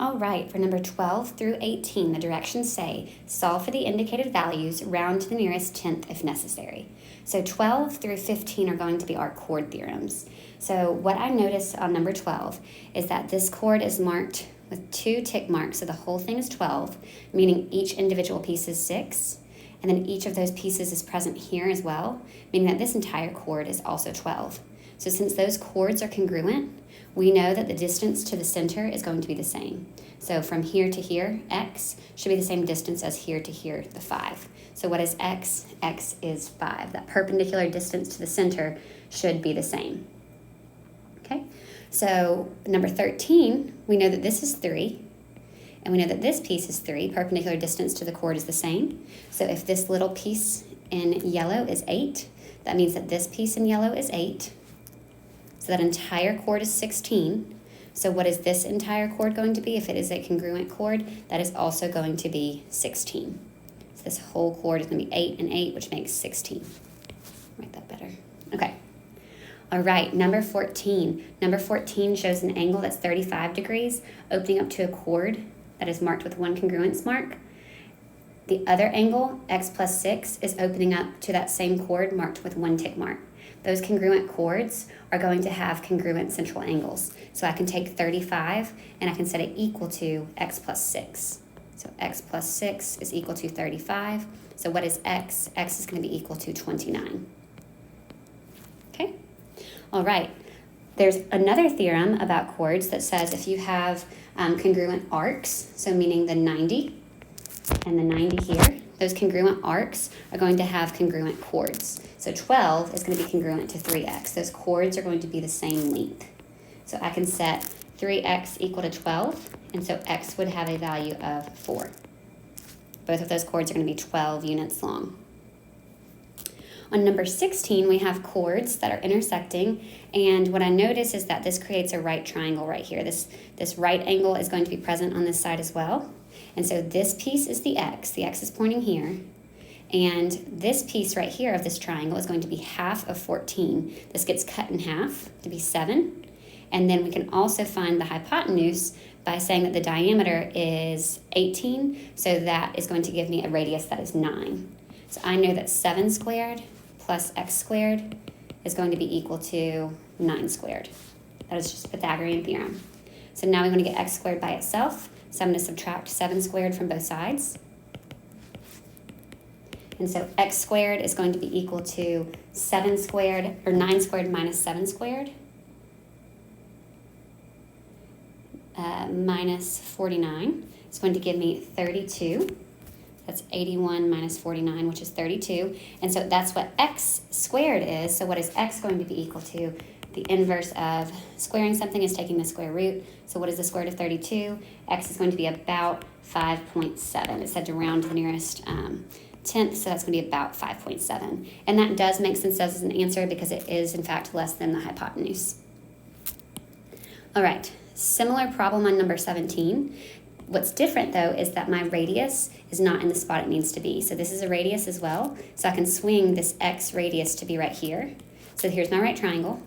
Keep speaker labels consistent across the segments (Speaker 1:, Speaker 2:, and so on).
Speaker 1: All right, for number 12 through 18, the directions say, solve for the indicated values, round to the nearest tenth if necessary. So 12 through 15 are going to be our chord theorems. So what I noticed on number 12 is that this chord is marked with 2 tick marks, so the whole thing is 12, meaning each individual piece is 6, and then each of those pieces is present here as well, meaning that this entire chord is also 12. So since those chords are congruent, we know that the distance to the center is going to be the same. So from here to here, x should be the same distance as here to here, the 5. So what is x? X is 5. That perpendicular distance to the center should be the same. Okay, so number 13, we know that this is 3, and we know that this piece is 3. Perpendicular distance to the chord is the same. So if this little piece in yellow is 8, that means that this piece in yellow is 8. So that entire chord is 16. So what is this entire chord going to be? If it is a congruent chord, that is also going to be 16. So this whole chord is going to be 8 and 8, which makes 16. Write that better. Okay. All right, number 14. Number 14 shows an angle that's 35 degrees, opening up to a chord that is marked with 1 congruence mark. The other angle, x plus 6, is opening up to that same chord marked with 1 tick mark. Those congruent chords are going to have congruent central angles. So I can take 35 and I can set it equal to x plus 6. So x plus 6 is equal to 35. So what is x? X is going to be equal to 29. Okay? All right. There's another theorem about chords that says if you have congruent arcs, so meaning the 90 and the 90 here, those congruent arcs are going to have congruent chords. So 12 is going to be congruent to 3x. Those chords are going to be the same length. So I can set 3x equal to 12, and so x would have a value of 4. Both of those chords are going to be 12 units long. On number 16, we have chords that are intersecting, and what I notice is that this creates a right triangle right here. This right angle is going to be present on this side as well. And so this piece is the x is pointing here, and this piece right here of this triangle is going to be half of 14. This gets cut in half to be 7, and then we can also find the hypotenuse by saying that the diameter is 18, so that is going to give me a radius that is 9. So I know that 7 squared plus x squared is going to be equal to 9 squared. That is just Pythagorean theorem. So now we want to get x squared by itself. So I'm going to subtract 7 squared from both sides. And so x squared is going to be equal to 7 squared, or 9 squared minus 7 squared, minus 49. It's going to give me 32. That's 81 minus 49, which is 32. And so that's what x squared is. So what is x going to be equal to? The inverse of squaring something is taking the square root. So what is the square root of 32? X is going to be about 5.7. It said to round to the nearest tenth, so that's going to be about 5.7. And that does make sense as an answer because it is, in fact, less than the hypotenuse. All right, similar problem on number 17. What's different, though, is that my radius is not in the spot it needs to be. So this is a radius as well. So I can swing this x radius to be right here. So here's my right triangle.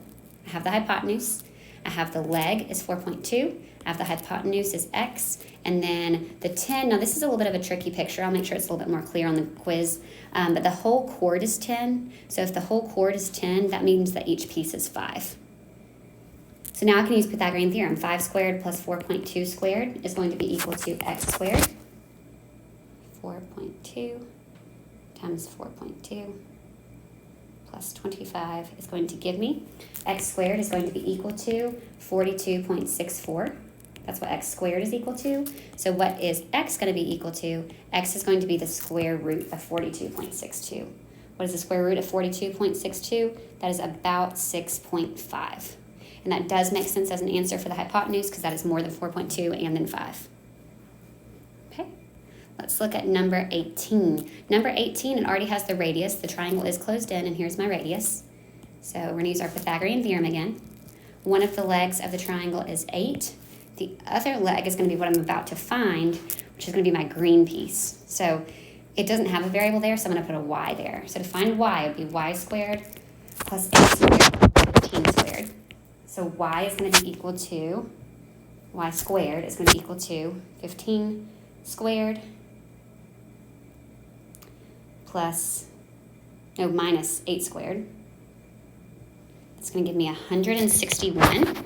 Speaker 1: I have the hypotenuse. I have the leg is 4.2. I have the hypotenuse is x. And then the 10, now this is a little bit of a tricky picture. I'll make sure it's a little bit more clear on the quiz. But the whole chord is 10. So if the whole chord is 10, that means that each piece is 5. So now I can use Pythagorean theorem. 5 squared plus 4.2 squared is going to be equal to x squared. 4.2 times 4.2 plus 25 is going to give me x squared is going to be equal to 42.64. That's what x squared is equal to. So what is x going to be equal to? X is going to be the square root of 42.62. What is the square root of 42.62? That is about 6.5. And that does make sense as an answer for the hypotenuse because that is more than 4.2 and then 5. Okay, let's look at number 18. Number 18, it already has the radius. The triangle is closed in, and here's my radius. So we're going to use our Pythagorean theorem again. One of the legs of the triangle is 8. The other leg is going to be what I'm about to find, which is going to be my green piece. So it doesn't have a variable there, so I'm going to put a y there. So to find y, it would be y squared plus 8 squared plus 15 squared. So y is going to be equal to y squared is going to equal to 15 squared minus 8 squared. It's going to give me 161.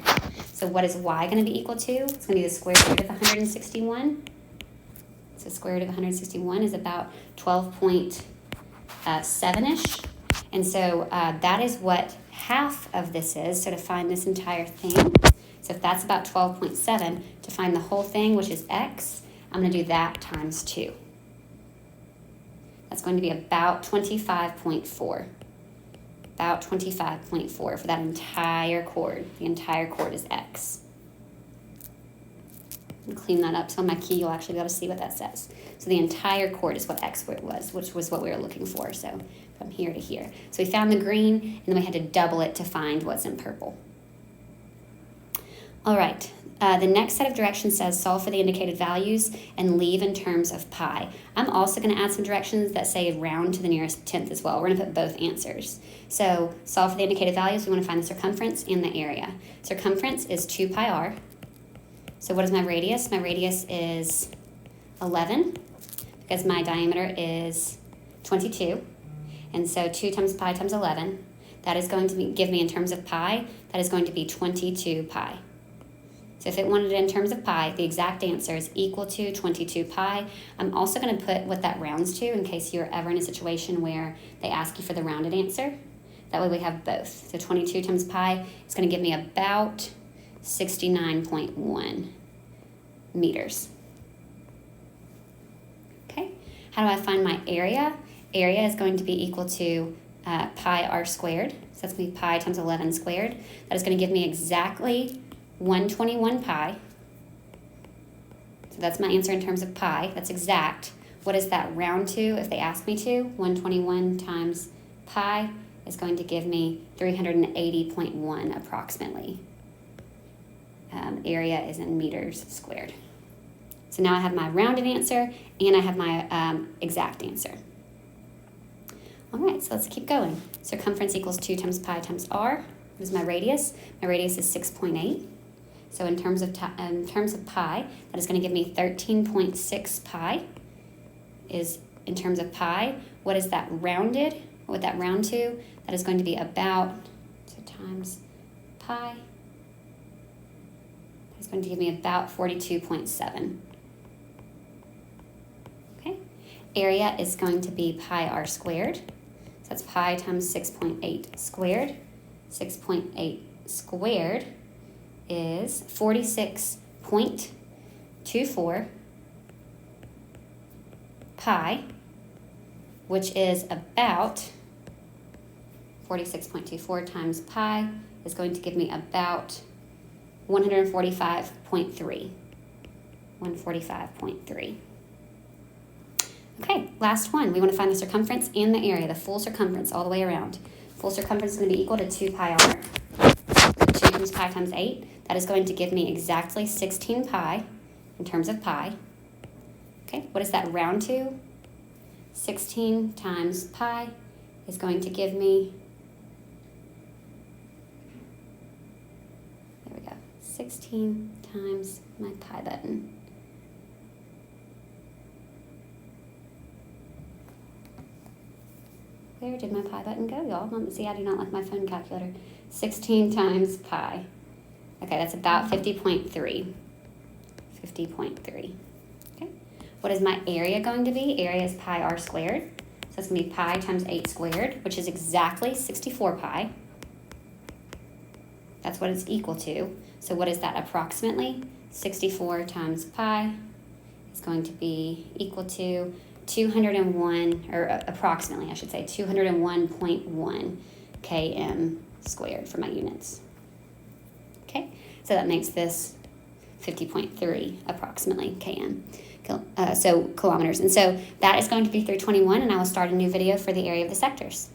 Speaker 1: So what is y going to be equal to? It's going to be the square root of 161. So square root of 161 is about 12.7-ish. And so that is what half of this is. So to find this entire thing, so if that's about 12.7, to find the whole thing, which is x, I'm going to do that times 2. That's going to be about 25.4. About 25.4 for that entire chord. The entire chord is x. Clean that up so on my key you'll actually be able to see what that says. So the entire chord is what x squared was, which was what we were looking for. So from here to here. So we found the green, and then we had to double it to find what's in purple. All right, the next set of directions says solve for the indicated values and leave in terms of pi. I'm also going to add some directions that say round to the nearest tenth as well. We're going to put both answers. So solve for the indicated values. We want to find the circumference and the area. Circumference is 2 pi r. So what is my radius? My radius is 11 because my diameter is 22. And so 2 times pi times 11, that is going to give me in terms of pi, that is going to be 22 pi. So if it wanted it in terms of pi, the exact answer is equal to 22 pi. I'm also going to put what that rounds to in case you're ever in a situation where they ask you for the rounded answer. That way we have both. So 22 times pi is going to give me about 69.1 meters. Okay, how do I find my area? Area is going to be equal to pi r squared. So that's going to be pi times 11 squared. That is going to give me exactly 121 pi. So that's my answer in terms of pi. That's exact. What does that round to if they ask me to? 121 times pi is going to give me 380.1 approximately. Area is in meters squared. So now I have my rounded answer and I have my exact answer. All right, so let's keep going. Circumference equals 2 times pi times r. What is my radius? My radius is 6.8. So in terms of pi, that is going to give me 13.6 pi. Is in terms of pi. What is that rounded? What would that round to? That is going to be about, so times pi. It's going to give me about 42.7. Okay. Area is going to be pi r squared. So that's pi times 6.8 squared. 6.8 squared is 46.24 pi, which is about 46.24 times pi is going to give me about 145.3. 145.3. Okay, last one. We want to find the circumference and the area, the full circumference all the way around. Full circumference is going to be equal to 2 pi r. So 2 times pi times 8. That is going to give me exactly 16 pi in terms of pi. Okay, what does that round to? 16 times pi is going to give me, there we go, 16 times my pi button. Where did my pi button go, y'all? See, I do not like my phone calculator. 16 times pi. Okay, that's about 50.3. 50.3. Okay. What is my area going to be? Area is pi r squared. So it's going to be pi times 8 squared, which is exactly 64 pi. That's what it's equal to. So what is that approximately? 64 times pi is going to be equal to 201, or approximately, I should say, 201.1 km squared for my units. Okay, so that makes this 50.3 approximately km, so kilometers. And so that is going to be 321, and I will start a new video for the area of the sectors.